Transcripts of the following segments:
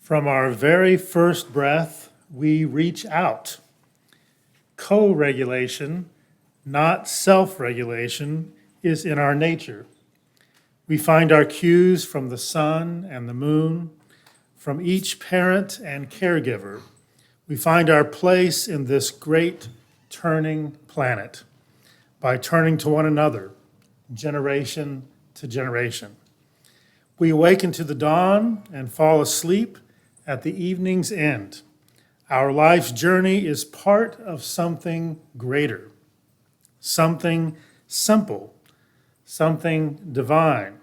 From our very first breath, we reach out. Co-regulation, not self-regulation, is in our nature. We find our cues from the sun and the moon, from each parent and caregiver. We find our place in this great turning planet by turning to one another, generation to generation. We awaken to the dawn and fall asleep at the evening's end. Our life's journey is part of something greater, something simple, something divine.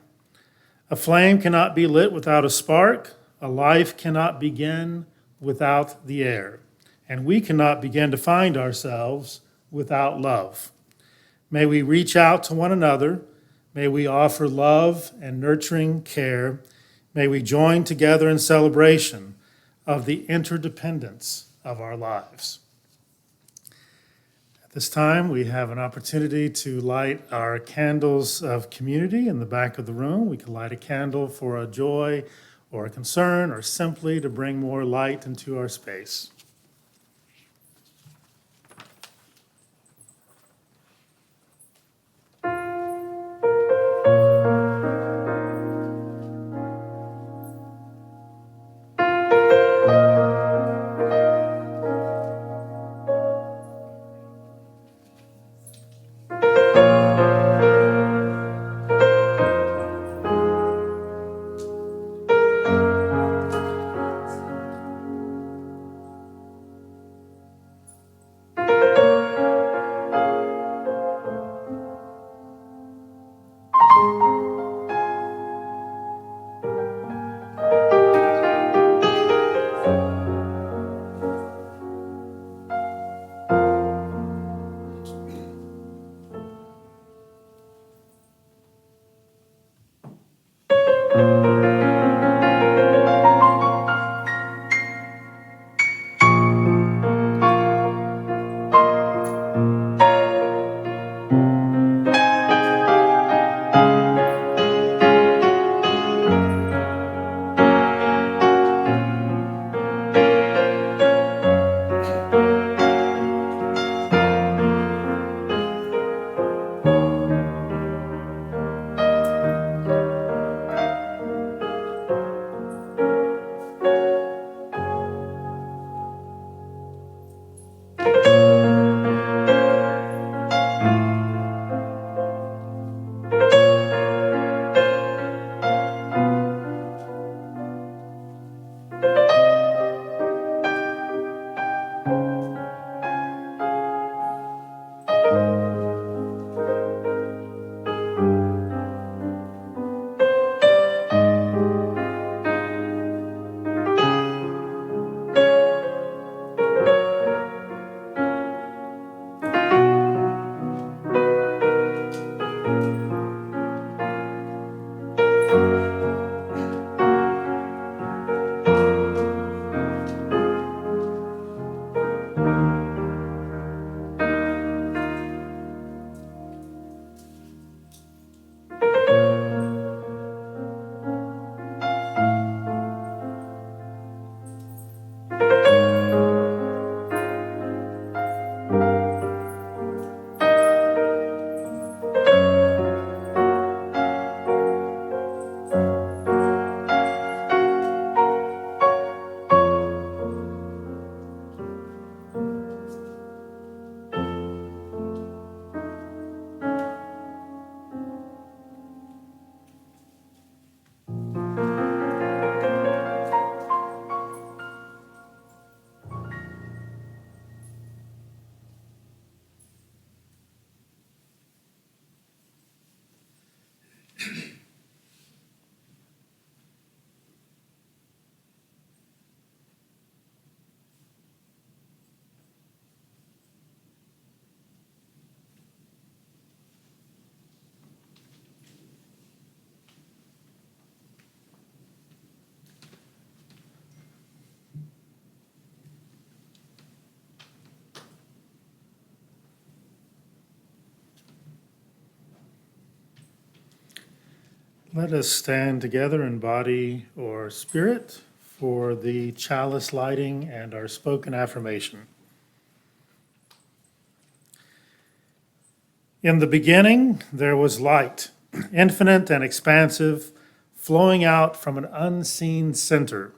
A flame cannot be lit without a spark. A life cannot begin without the air. And we cannot begin to find ourselves without love. May we reach out to one another. May we offer love and nurturing care. May we join together in celebration of the interdependence of our lives. At this time, we have an opportunity to light our candles of community in the back of the room. We can light a candle for a joy or a concern, or simply to bring more light into our space. Let us stand together in body or spirit for the chalice lighting and our spoken affirmation. In the beginning, there was light, infinite and expansive, flowing out from an unseen center.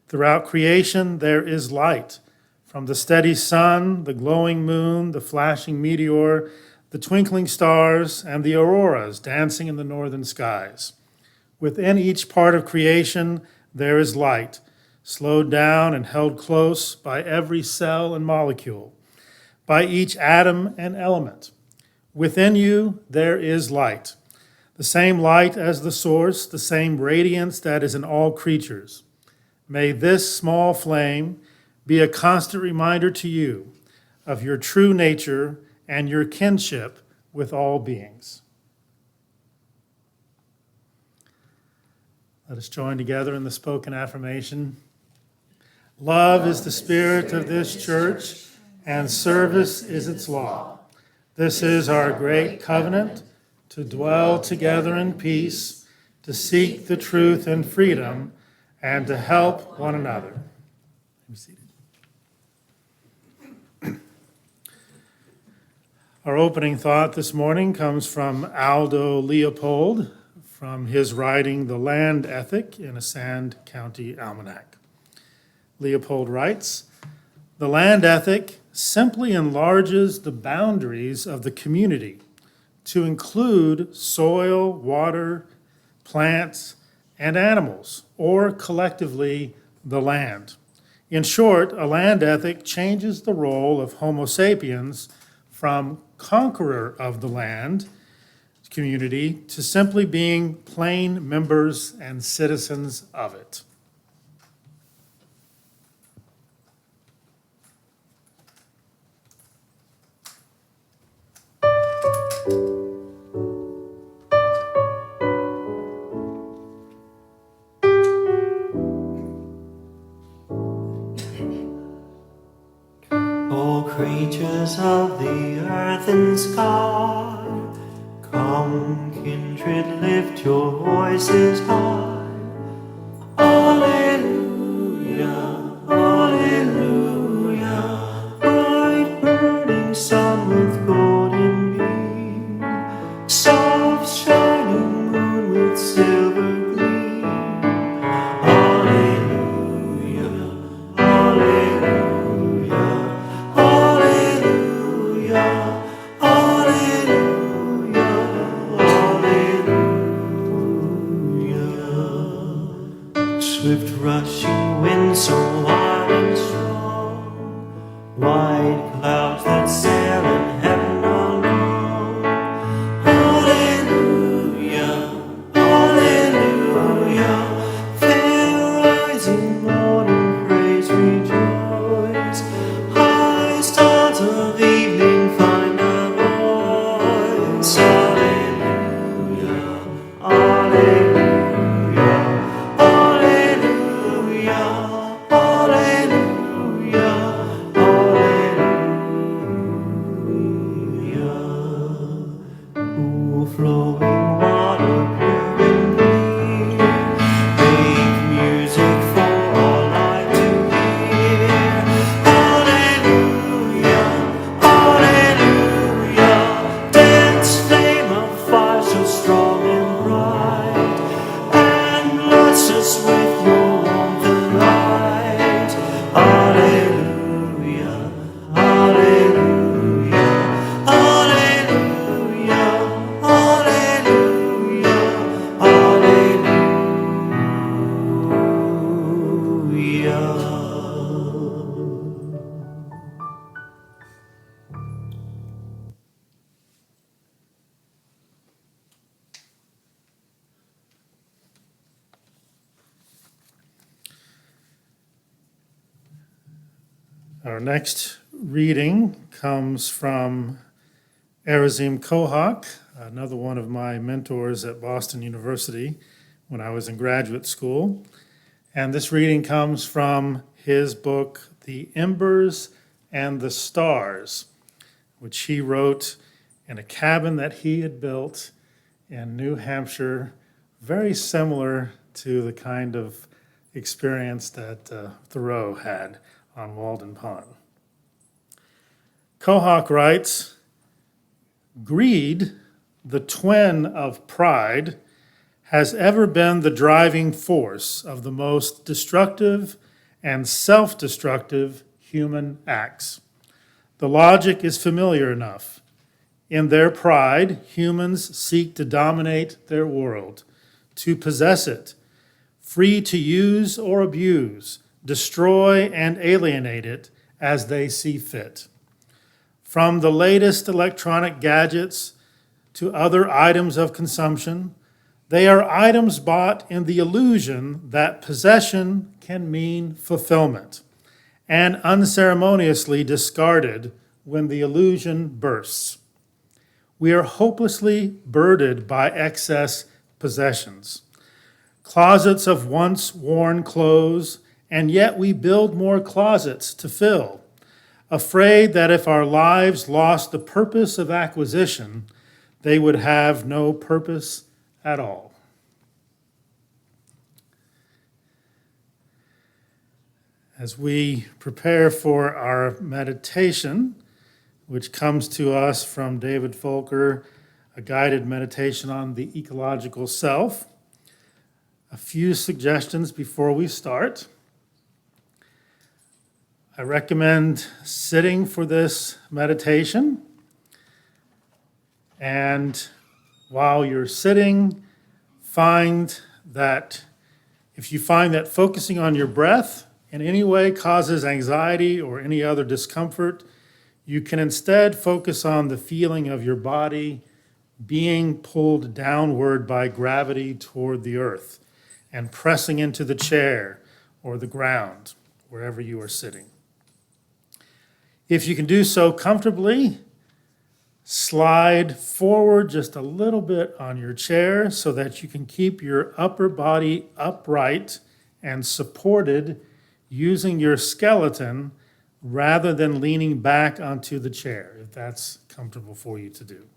Throughout creation, there is light. From the steady sun, the glowing moon, the flashing meteor, the twinkling stars, and the auroras dancing in the northern skies. Within each part of creation, there is light, slowed down and held close by every cell and molecule, by each atom and element. Within you, there is light, the same light as the source, the same radiance that is in all creatures. May this small flame be a constant reminder to you of your true nature and your kinship with all beings. Let us join together in the spoken affirmation. Love is the spirit of this church, and service is its law. This is our great covenant, to dwell together in peace, to seek the truth and freedom, and to help one another. Be seated. Our opening thought this morning comes from Aldo Leopold, from his writing, The Land Ethic, in a Sand County Almanac. Leopold writes, "The land ethic simply enlarges the boundaries of the community to include soil, water, plants, and animals, or collectively, the land. In short, a land ethic changes the role of Homo sapiens from conqueror of the land community to simply being plain members and citizens of it." All creatures of the earth and sky, come, kindred, lift your voices high. Alleluia, alleluia. Bright burning sun with golden beam, soft shining moon with silver gleam. Alleluia, alleluia, alleluia, alleluia, alleluia. Swift rushing winds so wide and strong, white clouds that sail in heaven alone. Alleluia, alleluia. Fair rising morning, praise, rejoice. High stars of evening find a voice. Alleluia, alleluia, alleluia, alleluia, alleluia. Cool flowing water, pure and clear, make music for all life to hear. Alleluia, alleluia. Dance, flame of fire so strong and bright, and bless us with your warmth and light. Alleluia, alleluia, alleluia, alleluia, alleluia. Our next reading comes from Erazim Kohak, another one of my mentors at Boston University when I was in graduate school. And this reading comes from his book, The Embers and the Stars, which he wrote in a cabin that he had built in New Hampshire, very similar to the kind of experience that Thoreau had on Walden Pond. Kohak writes, "Greed, the twin of pride, has ever been the driving force of the most destructive and self-destructive human acts. The logic is familiar enough. In their pride, humans seek to dominate their world, to possess it, free to use or abuse, destroy and alienate it as they see fit. From the latest electronic gadgets to other items of consumption, they are items bought in the illusion that possession can mean fulfillment, and unceremoniously discarded when the illusion bursts. We are hopelessly burdened by excess possessions, closets of once worn clothes, and yet we build more closets to fill, afraid that if our lives lost the purpose of acquisition, they would have no purpose at all." As we prepare for our meditation, which comes to us from David Folker, a guided meditation on the ecological self, a few suggestions before we start. I recommend sitting for this meditation, and while you're sitting, if you find that focusing on your breath in any way causes anxiety or any other discomfort, you can instead focus on the feeling of your body being pulled downward by gravity toward the earth and pressing into the chair or the ground, wherever you are sitting. If you can do so comfortably, slide forward just a little bit on your chair so that you can keep your upper body upright and supported using your skeleton rather than leaning back onto the chair, if that's comfortable for you to do.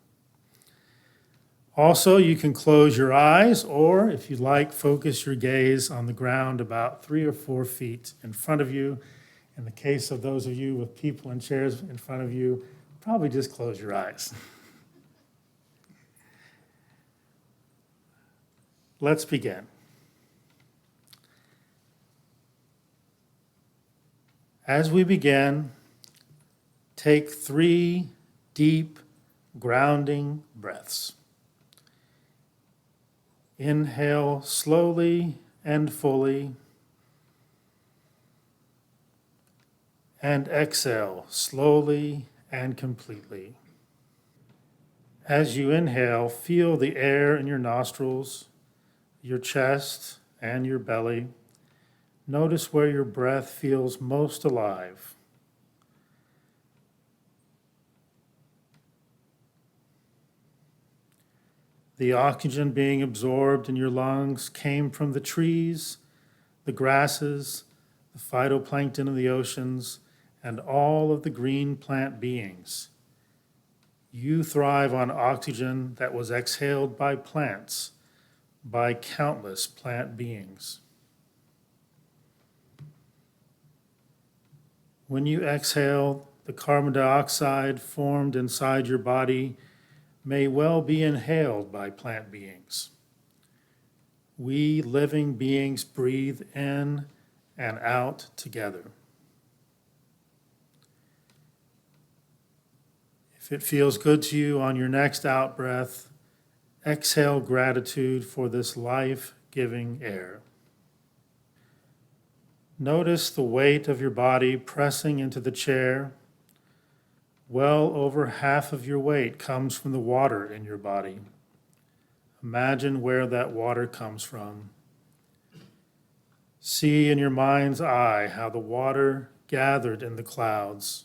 Also, you can close your eyes, or if you'd like, focus your gaze on the ground about 3 or 4 feet in front of you. In the case of those of you with people in chairs in front of you, probably just close your eyes. Let's begin. As we begin, take 3 deep, grounding breaths. Inhale slowly and fully, and exhale slowly and completely. As you inhale, feel the air in your nostrils, your chest, and your belly. Notice where your breath feels most alive. The oxygen being absorbed in your lungs came from the trees, the grasses, the phytoplankton of the oceans, and all of the green plant beings. You thrive on oxygen that was exhaled by plants, by countless plant beings. When you exhale, the carbon dioxide formed inside your body may well be inhaled by plant beings. We living beings breathe in and out together. If it feels good to you on your next out breath, exhale gratitude for this life-giving air. Notice the weight of your body pressing into the chair. Well over half of your weight comes from the water in your body. Imagine where that water comes from. See in your mind's eye how the water gathered in the clouds,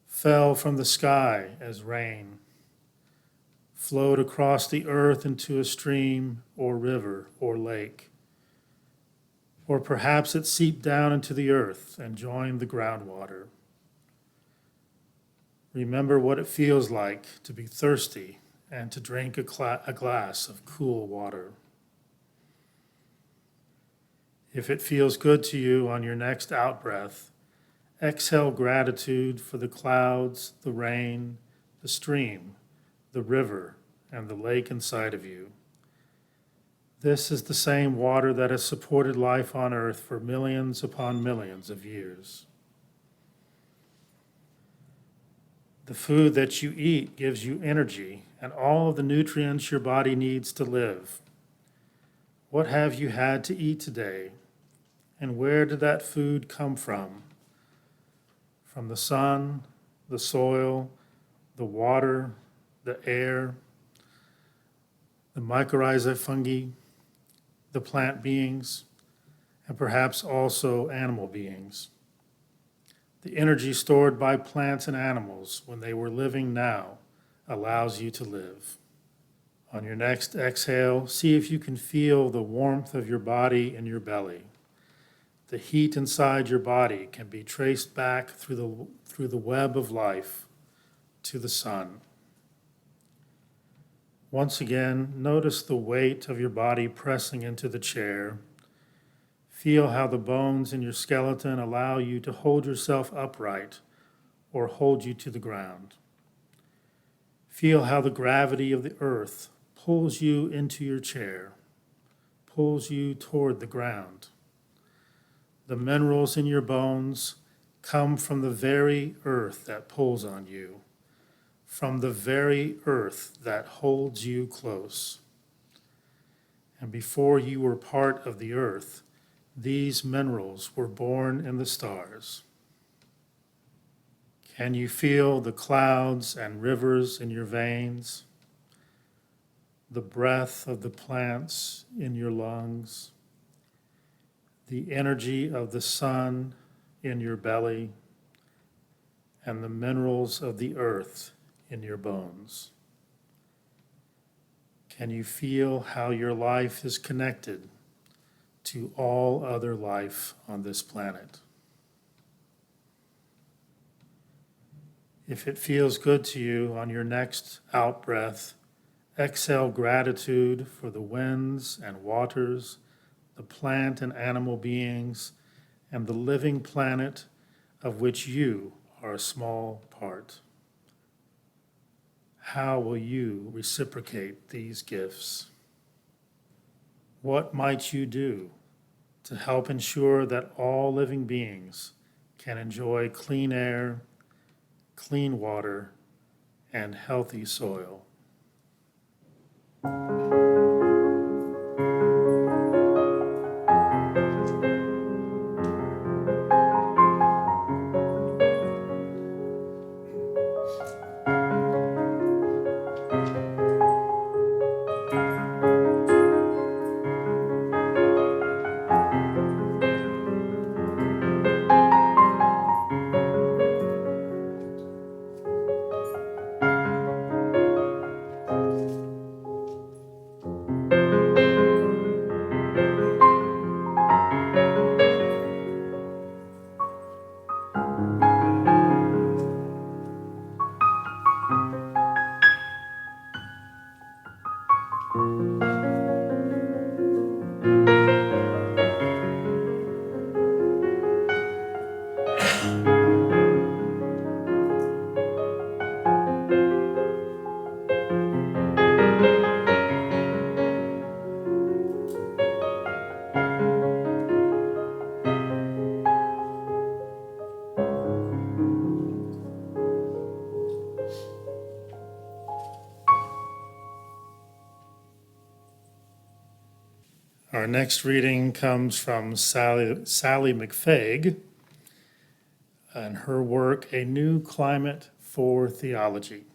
fell from the sky as rain, flowed across the earth into a stream or river or lake. Or perhaps it seeped down into the earth and joined the groundwater. Remember what it feels like to be thirsty and to drink a glass of cool water. If it feels good to you on your next out-breath, exhale gratitude for the clouds, the rain, the stream, the river, and the lake inside of you. This is the same water that has supported life on earth for millions upon millions of years. The food that you eat gives you energy and all of the nutrients your body needs to live. What have you had to eat today? And where did that food come from? From the sun, the soil, the water, the air, the mycorrhiza fungi, the plant beings, and perhaps also animal beings. The energy stored by plants and animals when they were living now allows you to live. On your next exhale, see if you can feel the warmth of your body in your belly. The heat inside your body can be traced back through the web of life to the sun. Once again, notice the weight of your body pressing into the chair. Feel how the bones in your skeleton allow you to hold yourself upright or hold you to the ground. Feel how the gravity of the earth pulls you into your chair, pulls you toward the ground. The minerals in your bones come from the very earth that pulls on you, from the very earth that holds you close. And before you were part of the earth, these minerals were born in the stars. Can you feel the clouds and rivers in your veins, the breath of the plants in your lungs, the energy of the sun in your belly, and the minerals of the earth in your bones? Can you feel how your life is connected to all other life on this planet? If it feels good to you on your next out-breath, exhale gratitude for the winds and waters, the plant and animal beings, and the living planet of which you are a small part. How will you reciprocate these gifts? What might you do to help ensure that all living beings can enjoy clean air, clean water, and healthy soil? Our next reading comes from Sally McFaig and her work, A New Climate for Theology.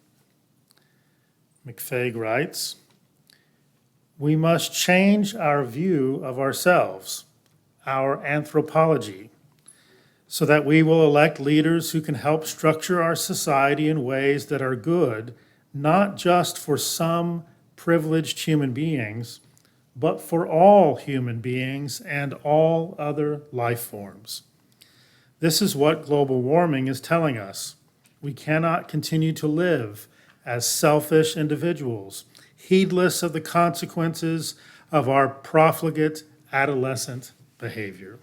McFaig writes, "We must change our view of ourselves, our anthropology, so that we will elect leaders who can help structure our society in ways that are good, not just for some privileged human beings, but for all human beings and all other life forms. This is what global warming is telling us. We cannot continue to live as selfish individuals, heedless of the consequences of our profligate adolescent behavior.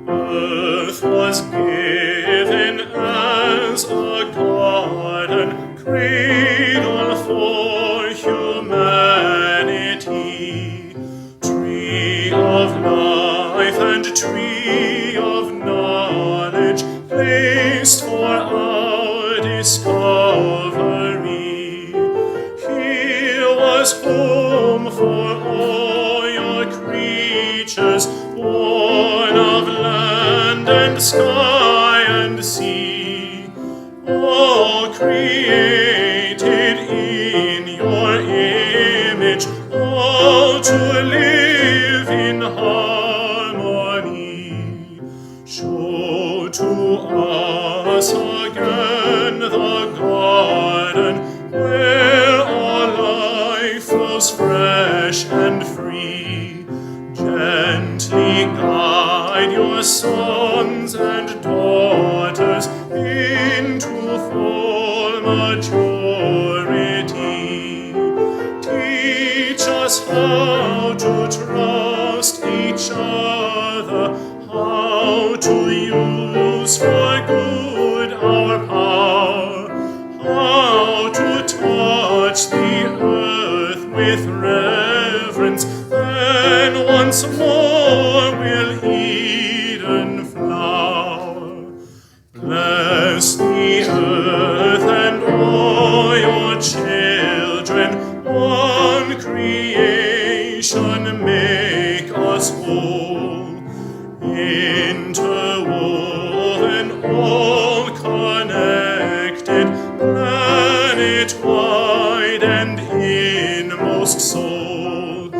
Earth was given as a garden, cradle for humanity, tree of life and tree of knowledge, placed for our discovery. Here was home for all your creatures, born of land and sky and sea, all created in your image, all to live in harmony. Show to us again the garden where all life flows fresh and free. Gently guide your sons and daughters into full maturity. Teach us how to trust each other, how to use for good our power, how to touch the earth with reverence. Then once more will Eden flower. Bless the earth and all your children. One creation make us whole, interwoven, all connected, planet-wide and inmost soul.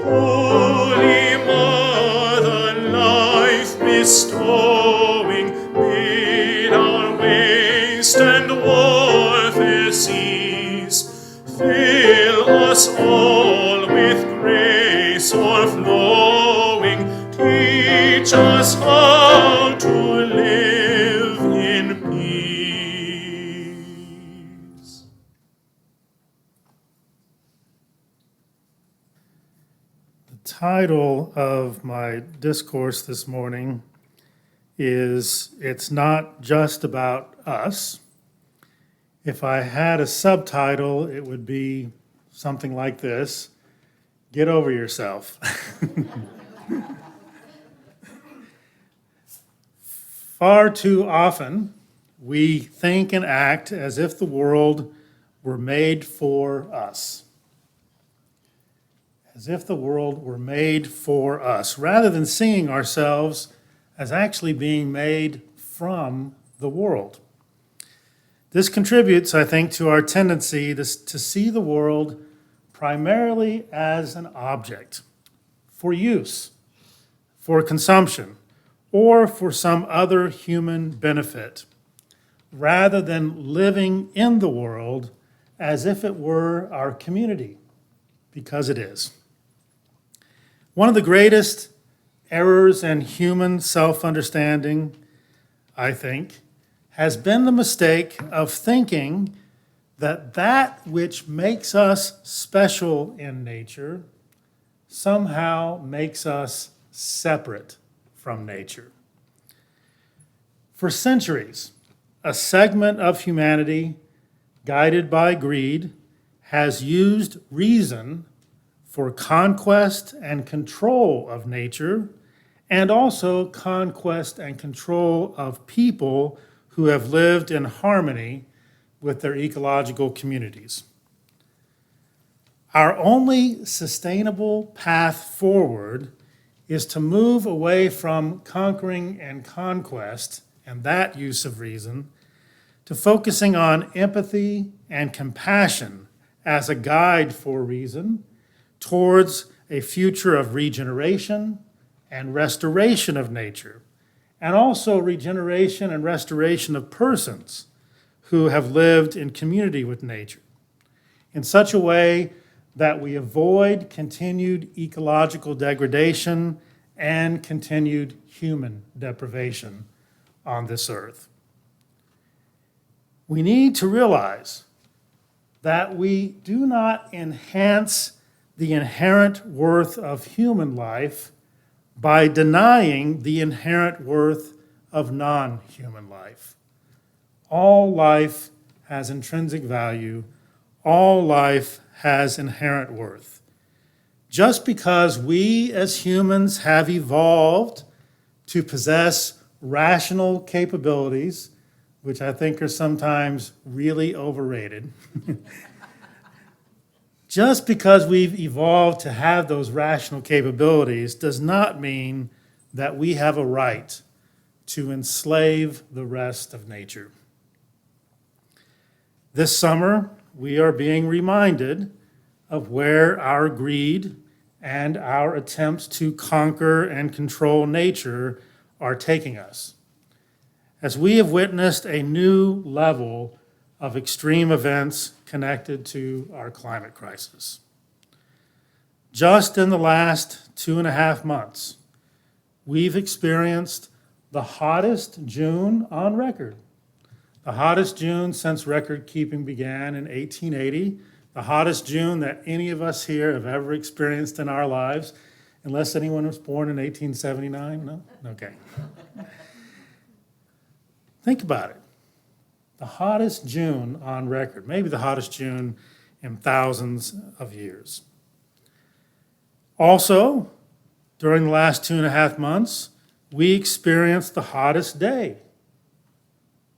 Holy Mother, life bestowing, bid our waste and warfare cease. Fill us all with grace o'erflowing. Teach us how to live in peace. The title of my discourse this morning is It's Not Just About Us. If I had a subtitle, it would be something like this: Get over yourself. Far too often, we think and act as if the world were made for us. As if the world were made for us, rather than seeing ourselves as actually being made from the world. This contributes, I think, to our tendency to see the world primarily as an object for use, for consumption, or for some other human benefit, rather than living in the world as if it were our community, because it is. One of the greatest errors in human self-understanding, I think, has been the mistake of thinking that that which makes us special in nature somehow makes us separate from nature. For centuries, a segment of humanity, guided by greed, has used reason for conquest and control of nature, and also conquest and control of people who have lived in harmony with their ecological communities. Our only sustainable path forward is to move away from conquering and conquest and that use of reason to focusing on empathy and compassion as a guide for reason towards a future of regeneration and restoration of nature, and also regeneration and restoration of persons who have lived in community with nature in such a way that we avoid continued ecological degradation and continued human deprivation on this earth. we need to realize that we do not enhance the inherent worth of human life by denying the inherent worth of non-human life. All life has intrinsic value. All life has inherent worth. Just because we as humans have evolved to possess rational capabilities, which I think are sometimes really overrated, just because we've evolved to have those rational capabilities does not mean that we have a right to enslave the rest of nature. This summer, we are being reminded of where our greed and our attempts to conquer and control nature are taking us, as we have witnessed a new level of extreme events connected to our climate crisis. Just in the last 2.5 months, we've experienced the hottest June on record. The hottest June since record keeping began in 1880, the hottest June that any of us here have ever experienced in our lives, unless anyone was born in 1879, no? Okay. Think about it. The hottest June on record, maybe the hottest June in thousands of years. Also, during the last 2.5 months, we experienced the hottest day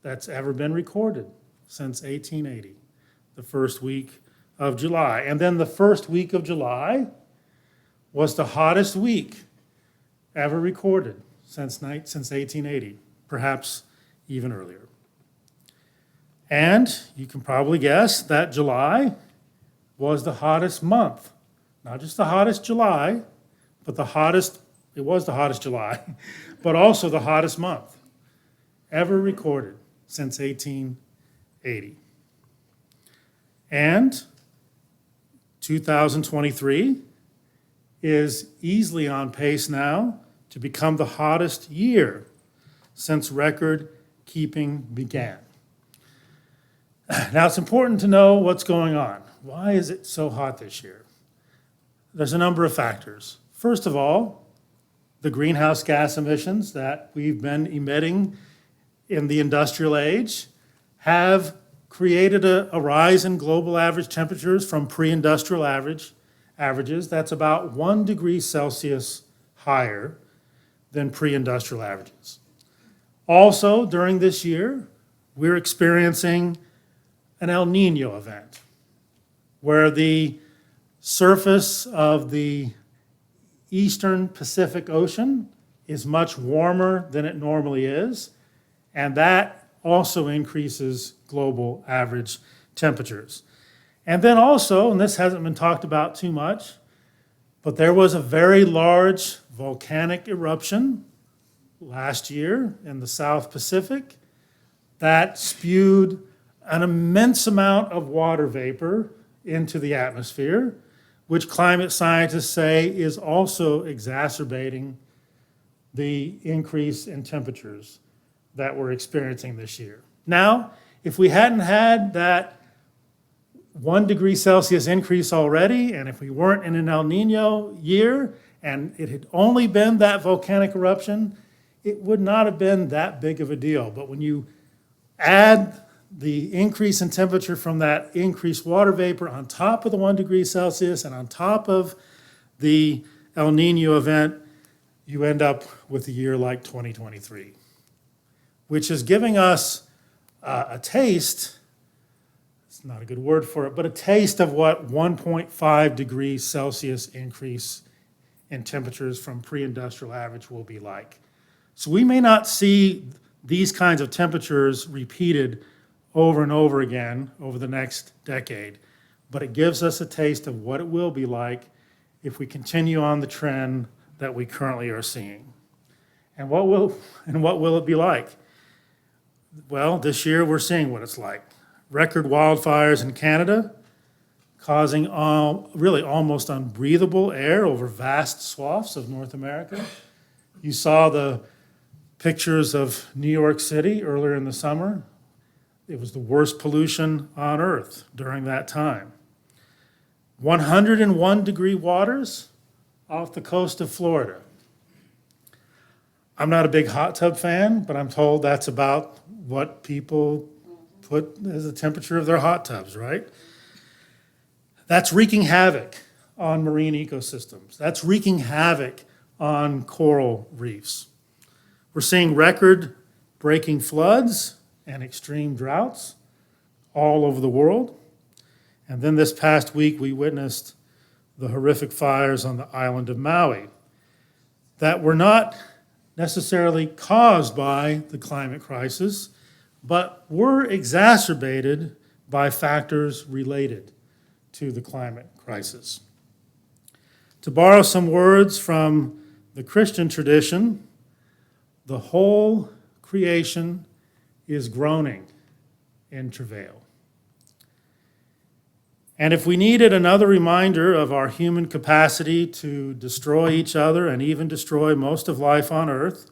that's ever been recorded since 1880, the first week of July. And then the first week of July was the hottest week ever recorded since 1880, perhaps even earlier. And you can probably guess that July was the hottest month. Not just the hottest July, but it was the hottest July, but also the hottest month ever recorded since 1880. And 2023 is easily on pace now to become the hottest year since record keeping began. Now, it's important to know what's going on. Why is it so hot this year? There's a number of factors. First of all, the greenhouse gas emissions that we've been emitting in the industrial age have created a rise in global average temperatures from pre-industrial averages. That's about 1 degree Celsius higher than pre-industrial averages. Also, during this year, we're experiencing an El Nino event, where the surface of the eastern Pacific Ocean is much warmer than it normally is, and that also increases global average temperatures. And then also, and this hasn't been talked about too much, but there was a very large volcanic eruption last year in the South Pacific that spewed an immense amount of water vapor into the atmosphere, which climate scientists say is also exacerbating the increase in temperatures that we're experiencing this year. Now, if we hadn't had that 1 degree Celsius increase already, and if we weren't in an El Nino year, and it had only been that volcanic eruption, it would not have been that big of a deal. But when you add the increase in temperature from that increased water vapor on top of the 1 degree Celsius and on top of the El Nino event, you end up with a year like 2023, which is giving us a taste, it's not a good word for it, but a taste of what 1.5 degrees Celsius increase in temperatures from pre-industrial average will be like. So we may not see these kinds of temperatures repeated over and over again over the next decade, but it gives us a taste of what it will be like if we continue on the trend that we currently are seeing. And what will it be like? Well, this year we're seeing what it's like. Record wildfires in Canada, causing really almost unbreathable air over vast swaths of North America. You saw the pictures of New York City earlier in the summer. It was the worst pollution on Earth during that time. 101-degree waters off the coast of Florida. I'm not a big hot tub fan, but I'm told that's about what people put as the temperature of their hot tubs, right? That's wreaking havoc on marine ecosystems. That's wreaking havoc on coral reefs. We're seeing record-breaking floods and extreme droughts all over the world. And then this past week, we witnessed the horrific fires on the island of Maui that were not necessarily caused by the climate crisis, but were exacerbated by factors related to the climate crisis. To borrow some words from the Christian tradition, the whole creation is groaning in travail. And if we needed another reminder of our human capacity to destroy each other and even destroy most of life on Earth,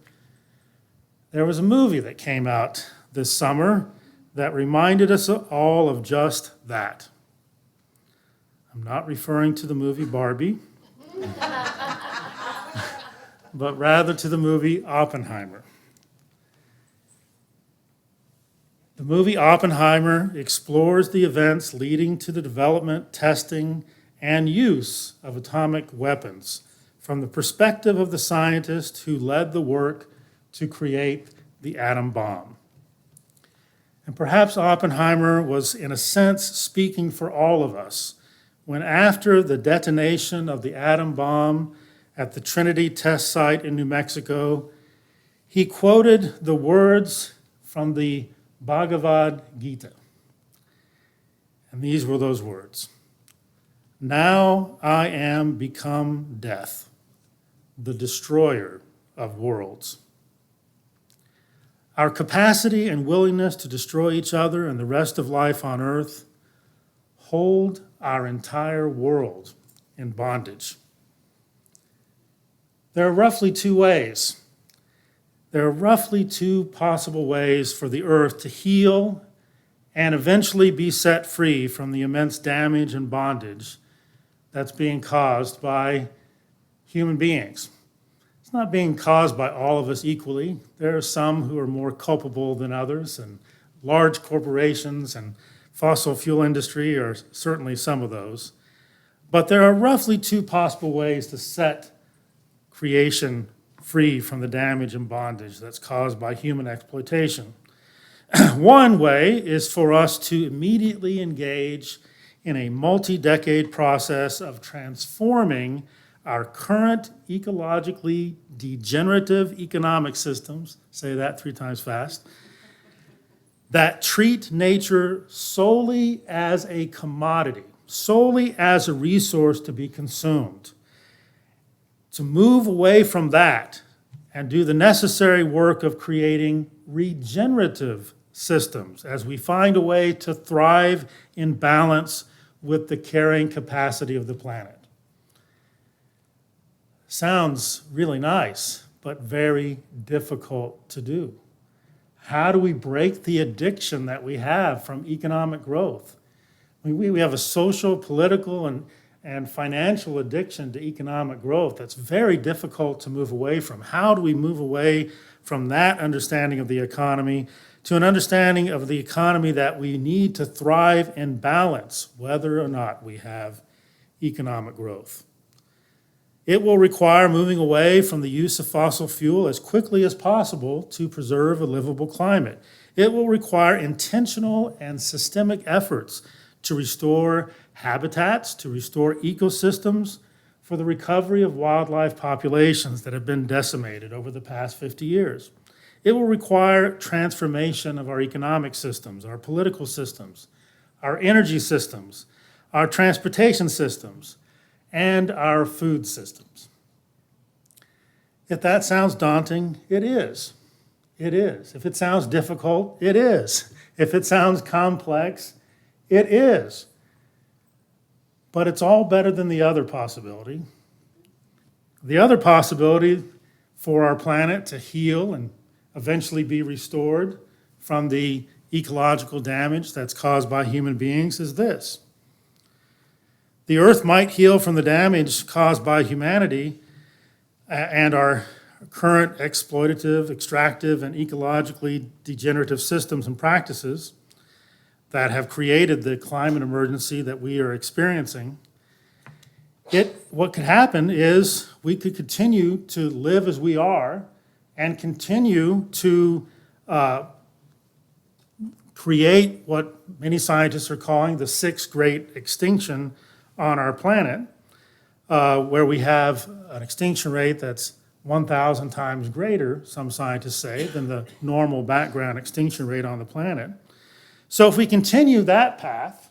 there was a movie that came out this summer that reminded us all of just that. I'm not referring to the movie Barbie, but rather to the movie Oppenheimer. The movie Oppenheimer explores the events leading to the development, testing, and use of atomic weapons from the perspective of the scientist who led the work to create the atom bomb. And perhaps Oppenheimer was, in a sense, speaking for all of us when, after the detonation of the atom bomb at the Trinity test site in New Mexico, he quoted the words from the Bhagavad Gita. And these were those words: "Now I am become death, the destroyer of worlds." Our capacity and willingness to destroy each other and the rest of life on Earth hold our entire world in bondage. There are roughly two possible ways for the Earth to heal and eventually be set free from the immense damage and bondage that's being caused by human beings. It's not being caused by all of us equally. There are some who are more culpable than others, and large corporations and fossil fuel industry are certainly some of those. But there are roughly two possible ways to set creation free from the damage and bondage that's caused by human exploitation. One way is for us to immediately engage in a multi-decade process of transforming our current ecologically degenerative economic systems, say that 3 times fast, that treat nature solely as a commodity, solely as a resource to be consumed. To move away from that and do the necessary work of creating regenerative systems as we find a way to thrive in balance with the carrying capacity of the planet. Sounds really nice, but very difficult to do. How do we break the addiction that we have from economic growth? We have a social, political, and financial addiction to economic growth that's very difficult to move away from. How do we move away from that understanding of the economy to an understanding of the economy that we need to thrive in balance, whether or not we have economic growth? It will require moving away from the use of fossil fuel as quickly as possible to preserve a livable climate. It will require intentional and systemic efforts to restore habitats, to restore ecosystems, for the recovery of wildlife populations that have been decimated over the past 50 years. It will require transformation of our economic systems, our political systems, our energy systems, our transportation systems, and our food systems. If that sounds daunting, it is. It is. If it sounds difficult, it is. If it sounds complex, it is. But it's all better than the other possibility. The other possibility for our planet to heal and eventually be restored from the ecological damage that's caused by human beings is this. The earth might heal from the damage caused by humanity and our current exploitative, extractive, and ecologically degenerative systems and practices that have created the climate emergency that we are experiencing. What could happen is we could continue to live as we are and continue to create what many scientists are calling the sixth great extinction on our planet, where we have an extinction rate that's 1,000 times greater, some scientists say, than the normal background extinction rate on the planet. So if we continue that path,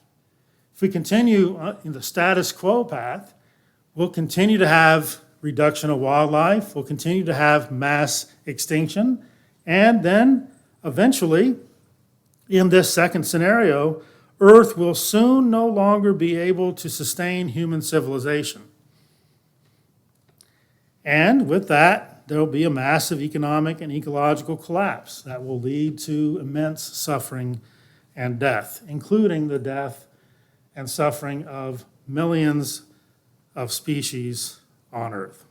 if we continue in the status quo path, we'll continue to have reduction of wildlife, we'll continue to have mass extinction, and then eventually, in this second scenario, Earth will soon no longer be able to sustain human civilization. And with that, there will be a massive economic and ecological collapse that will lead to immense suffering and death, including the death and suffering of millions of species on Earth.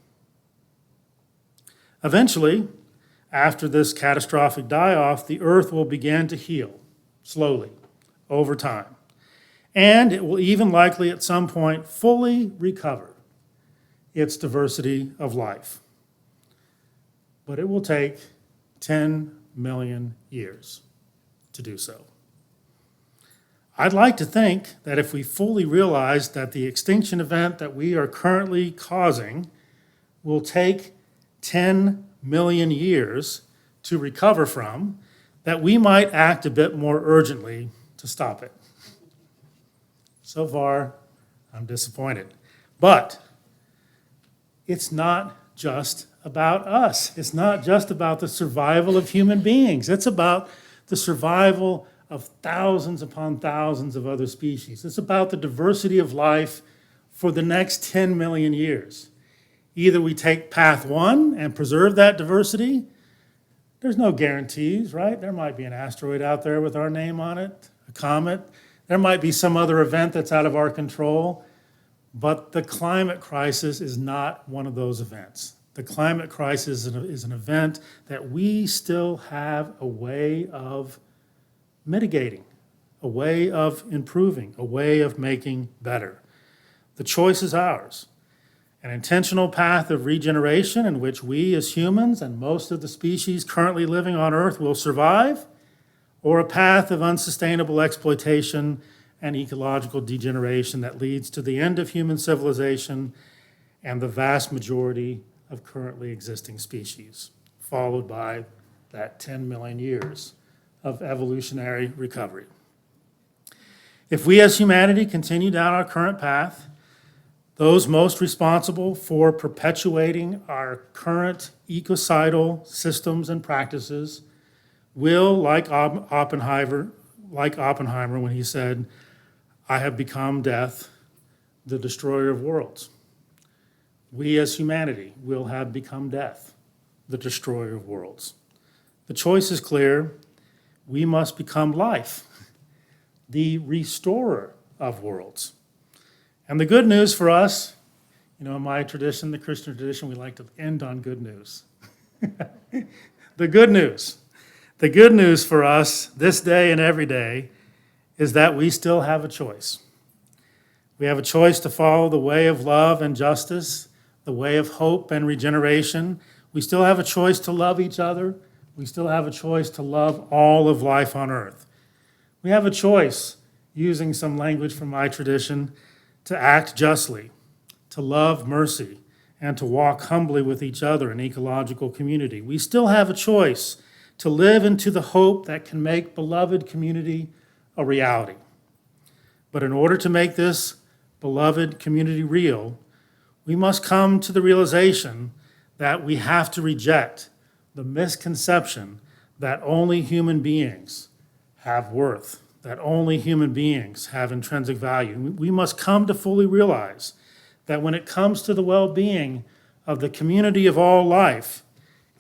Eventually, after this catastrophic die-off, the Earth will begin to heal slowly over time. And it will even likely at some point fully recover its diversity of life. But it will take 10 million years to do so. I'd like to think that if we fully realize that the extinction event that we are currently causing will take 10 million years to recover from, that we might act a bit more urgently to stop it. So far, I'm disappointed. But it's not just about us. It's not just about the survival of human beings. It's about the survival of thousands upon thousands of other species. It's about the diversity of life for the next 10 million years. Either we take path one and preserve that diversity. There's no guarantees, right? There might be an asteroid out there with our name on it, a comet. There might be some other event that's out of our control. But the climate crisis is not one of those events. The climate crisis is an event that we still have a way of mitigating, a way of improving, a way of making better. The choice is ours. An intentional path of regeneration in which we as humans and most of the species currently living on Earth will survive, or a path of unsustainable exploitation and ecological degeneration that leads to the end of human civilization and the vast majority of currently existing species, followed by that 10 million years of evolutionary recovery. If we as humanity continue down our current path, those most responsible for perpetuating our current ecocidal systems and practices will, like Oppenheimer when he said, "I have become death, the destroyer of worlds." We as humanity will have become death, the destroyer of worlds. The choice is clear. We must become life, the restorer of worlds. And the good news for us, in my tradition, the Christian tradition, we like to end on good news. The good news for us this day and every day is that we still have a choice. We have a choice to follow the way of love and justice, the way of hope and regeneration. We still have a choice to love each other. We still have a choice to love all of life on earth. We have a choice, using some language from my tradition, to act justly, to love mercy, and to walk humbly with each other in ecological community. We still have a choice to live into the hope that can make beloved community a reality. But in order to make this beloved community real, we must come to the realization that we have to reject the misconception that only human beings have worth, that only human beings have intrinsic value. We must come to fully realize that when it comes to the well-being of the community of all life,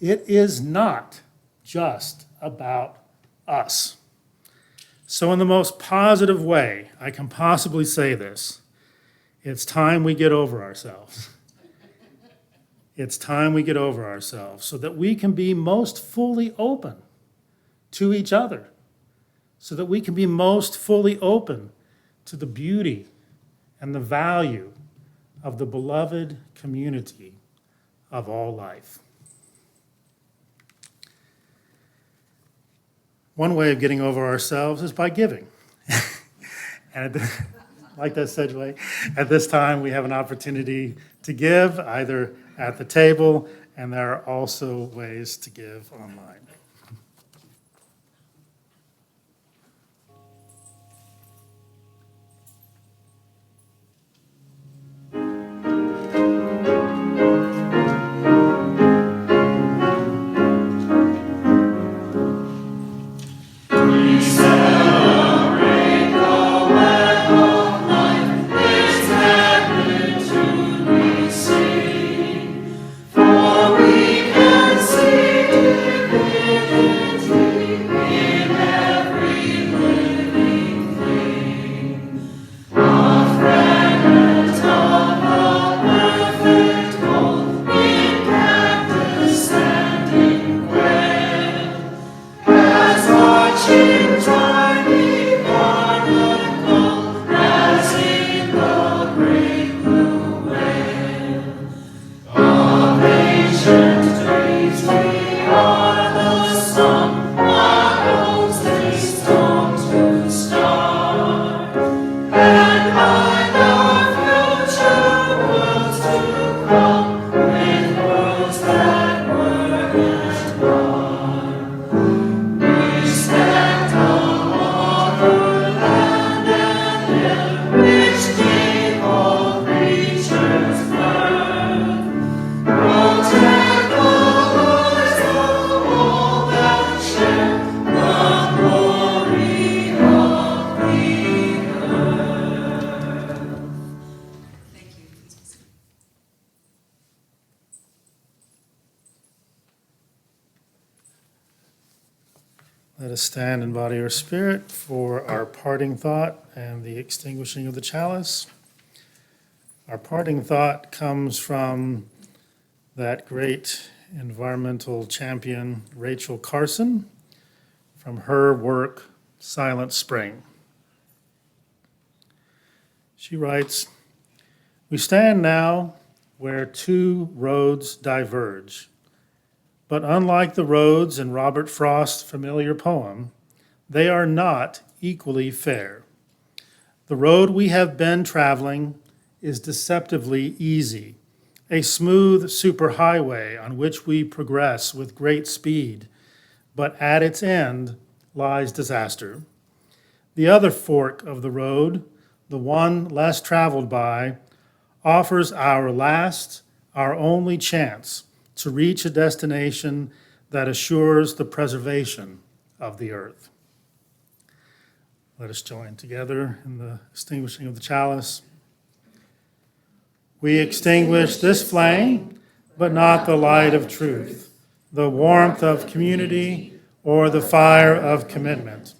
it is not just about us. So in the most positive way I can possibly say this, it's time we get over ourselves. It's time we get over ourselves so that we can be most fully open to each other, so that we can be most fully open to the beauty and the value of the beloved community of all life. One way of getting over ourselves is by giving. And like that segue, at this time we have an opportunity to give either at the table, and there are also ways to give online. Let us stand and body our spirit for our parting thought and the extinguishing of the chalice. Our parting thought comes from that great environmental champion, Rachel Carson, from her work, Silent Spring. She writes, "We stand now where two roads diverge. But unlike the roads in Robert Frost's familiar poem, they are not equally fair. The road we have been traveling is deceptively easy, a smooth superhighway on which we progress with great speed, but at its end lies disaster. The other fork of the road, the one less traveled by, offers our last, our only chance to reach a destination that assures the preservation of the earth." Let us join together in the extinguishing of the chalice. We extinguish this flame, but not the light of truth, the warmth of community, or the fire of commitment.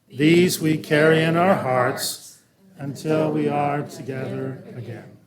These we carry in our hearts until we are together again.